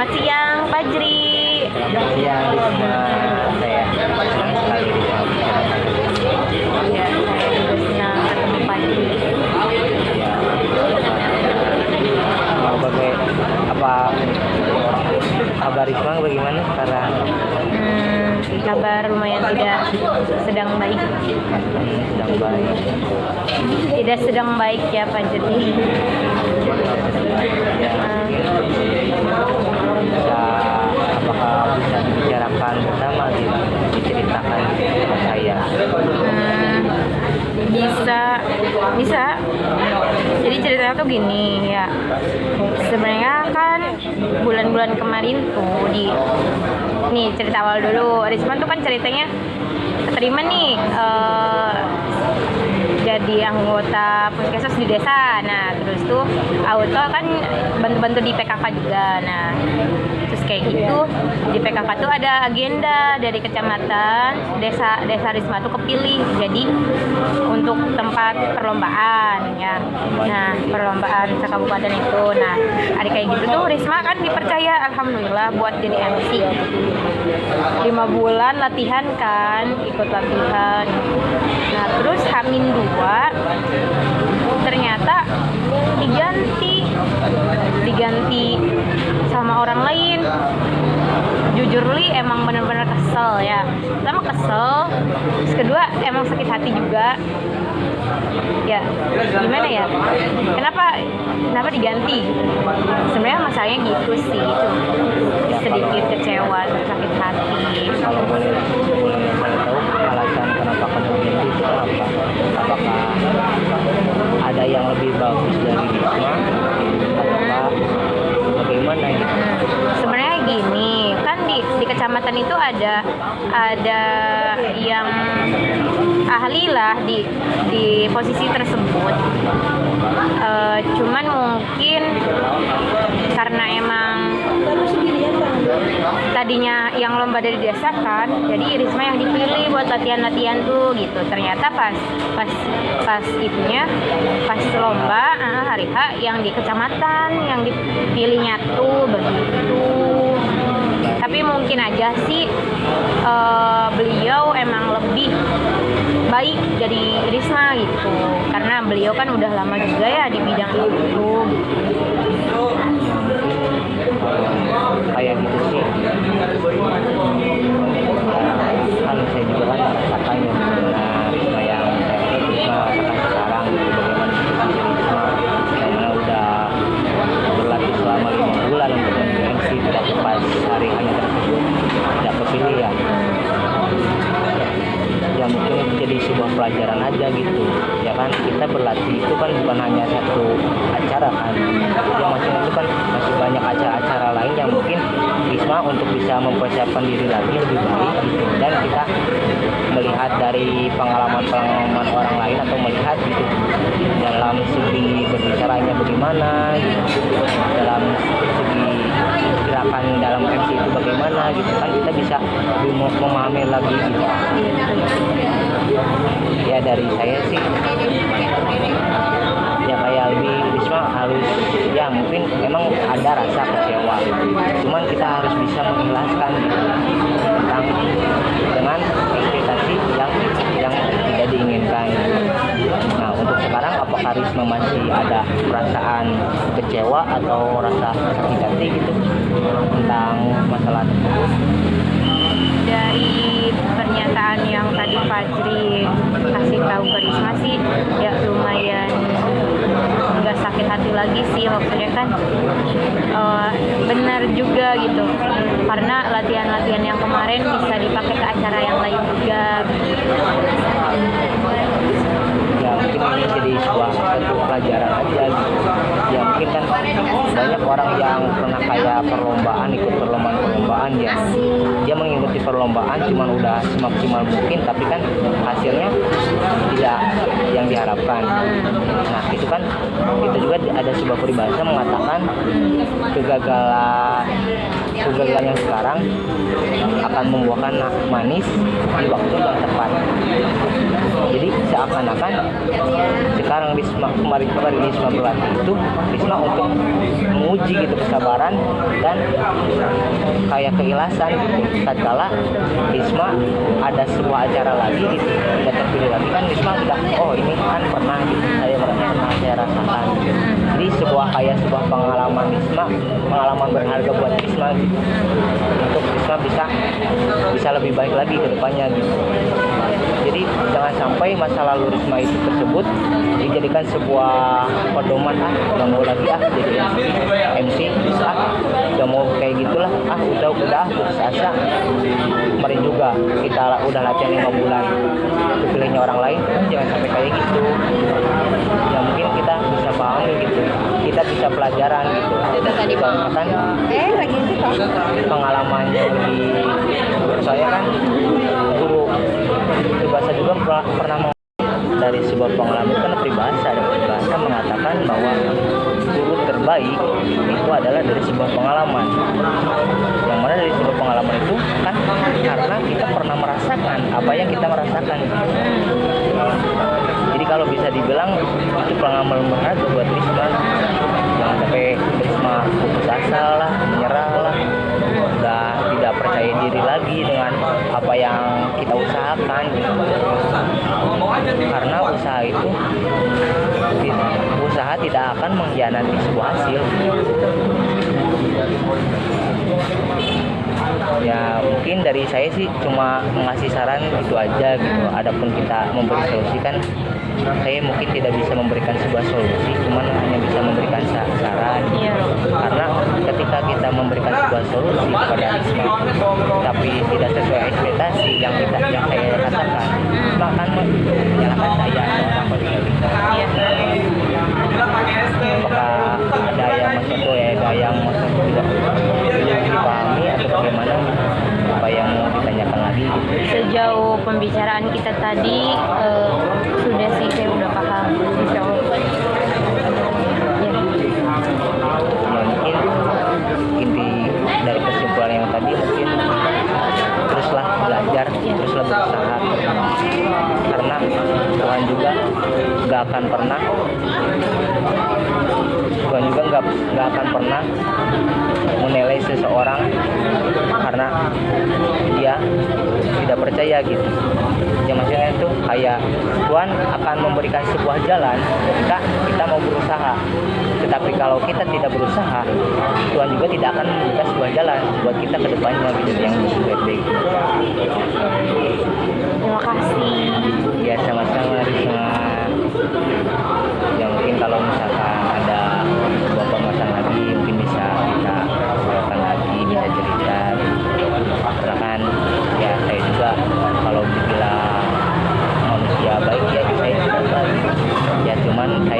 Selamat siang, Fajri. Selamat siang, Risma. Saya senang sekali bisa berbicara. Ya, saya juga senang ketemu Fajri. Ya, apa kabar Risma bagaimana sekarang? Kabar lumayan sedang baik. Sedang baik. Tidak sedang baik ya, Fajri. Ya, apakah bisa dibicarakan bersama gitu, diceritakan kepada saya? Bisa. Jadi ceritanya tuh gini ya. Sebenarnya kan bulan-bulan kemarin tuh nih cerita awal dulu. Risma tuh kan ceritanya keterima nih jadi anggota puskesmas di desa. Nah terus tuh auto kan bantu-bantu di PKK juga. Nah terus kayak gitu di PKK tuh ada agenda dari kecamatan, desa Risma tuh kepilih jadi untuk tempat perlombaan ya. Nah perlombaan sekabupaten itu. Nah ada kayak gitu tuh Risma kan dipercaya alhamdulillah buat jadi MC. 5 bulan latihan kan, ikut latihan. Nah terus H-2 ternyata diganti sama orang lain. Jujur li emang bener-bener kesel ya. Pertama kesel, terus kedua emang sakit hati juga. Ya gimana ya, kenapa diganti? Sebenarnya masalahnya gitu sih, sedikit kecewa, sakit hati. Kalau boleh saya tahu alasan kenapa kamu ganti itu apa? Apakah ada yang lebih bagus dari Risma? Apakah bagaimana gitu? Sebenarnya gini, kan di kecamatan itu ada yang ahli lah di posisi tersebut. Cuman mungkin karena emang tadinya yang lomba dari desa kan, jadi Risma yang dipilih buat latihan tuh gitu. Ternyata pas lomba hari H yang di kecamatan yang dipilihnya tuh begitu. Tapi mungkin aja sih beliau emang lebih baik dari Risma gitu, karena beliau kan udah lama juga ya di bidang itu. Kayak gitu sih, kan saya juga kan merasakan yang Risma yang Risma rasakan sekarang gitu, bagaimana situasi Risma yang mana udah berlatih selama 5 bulan untuk menjadi MC, tapi pas hari hanya tersebut tidak kepilih ya mungkin jadi sebuah pelajaran aja gitu ya kan. Kita berlatih itu kan bukan hanya satu acara kan, yang maksudnya itu kan masih banyak acara-acara lain yang mungkin Risma untuk bisa mempersiapkan diri lagi lebih baik gitu. Dan kita melihat dari pengalaman orang lain atau melihat gitu dalam segi berbicaranya bagaimana gitu, dalam segi gerakan dalam MC itu bagaimana gitu kan, kita bisa lebih memahami lagi gitu. Ya dari saya sih ya kayak lebih Risma harus ya mungkin memang ada rasa kecewa, cuman kita harus bisa mengikhlaskan gitu, tentang dengan ekspektasi yang tidak diinginkan. Nah untuk sekarang apakah Risma masih ada perasaan kecewa atau rasa sakit hati gitu tentang masalah tersebut? Dari pernyataan yang tadi Fajri kasih tahu ke Risma sih ya lumayan nggak sakit hati lagi sih. Maksudnya kan benar juga gitu, karena latihan-latihan yang kemarin bisa dipakai ke acara yang lain juga. Ya mungkin ini jadi satu pelajaran aja gitu. Ya mungkin kan banyak orang yang pernah kayak ikut perlombaan ya, dia mengikuti perlombaan cuman udah semaksimal mungkin tapi kan hasilnya tidak yang diharapkan. Nah itu kan kita juga ada sebuah peribahasa mengatakan kegagalan kegagalan yang sekarang akan membuahkan manis di waktu yang tepat. Jadi seakan-akan sekarang kemarin Risma berlatih itu Risma untuk menguji gitu kesabaran dan kayak keikhlasan gitu. Tatkala Risma ada sebuah acara lagi gitu, tidak terpilih lagi kan Risma udah ini kan pernah gitu, saya rasakan gitu. Jadi sebuah pengalaman Risma, pengalaman berharga buat Risma gitu. Untuk Risma bisa lebih baik lagi ke depannya gitu. Jadi jangan sampai masa lalu Risma itu tersebut dijadikan sebuah pedoman, udah mau lagi jadi MC, udah mau kayak gitulah, udah putus asa. Kemarin juga kita udah latihan 5 bulan, pilihnya orang lain, jangan sampai kayak gitu. Ya mungkin kita bisa pahami gitu, kita bisa pelajaran gitu. Kan pengalaman yang di saya kan guru bahasa juga pernah dari sebuah pengalaman kan peribahasa mengatakan bahwa guru terbaik itu adalah dari sebuah pengalaman. Yang mana dari sebuah pengalaman itu kan karena kita pernah merasakan apa yang kita merasakan. Jadi kalau bisa dibilang itu pengalaman berharga buat Risma. Jangan sampai Risma putus asa lah, menyerah lah, udah tidak percaya diri lagi dengan apa yang kita usahakan gitu. Karena usaha tidak akan mengkhianati sebuah hasil. Ya mungkin dari saya sih cuma mengasih saran itu aja gitu. Adapun kita memberi solusi kan saya mungkin tidak bisa memberikan sebuah solusi, cuman hanya bisa memberikan saran. Karena ketika kita memberikan sebuah solusi kepada Risma tapi tidak sesuai ekspektasi yang saya katakan, maka menyalahkan saya seorang peserta. Apakah ada yang tidak dipahami atau bagaimana, apa yang mau ditanyakan lagi? Sejauh pembicaraan kita tadi sudah sih, saya udah paham. Insya Allah. Ya. Mungkin inti dari kesimpulan yang tadi mungkin teruslah belajar, teruslah berusaha, karena Tuhan juga nggak akan pernah menilai seseorang karena dia tidak percaya gitu. Ya maksudnya itu kayak Tuhan akan memberikan sebuah jalan ketika kita mau berusaha. Tetapi kalau kita tidak berusaha, Tuhan juga tidak akan memberikan sebuah jalan buat kita ke depannya gitu yang baik-baik. Terima kasih. Ya sama-sama Risma. Ya mungkin kalau misalkan ada beberapa masalah lagi mungkin bisa kita lakukan lagi, bisa cerita. Karena kan ya saya juga kalau dibilang manusia baik ya saya juga baik. Ya cuman saya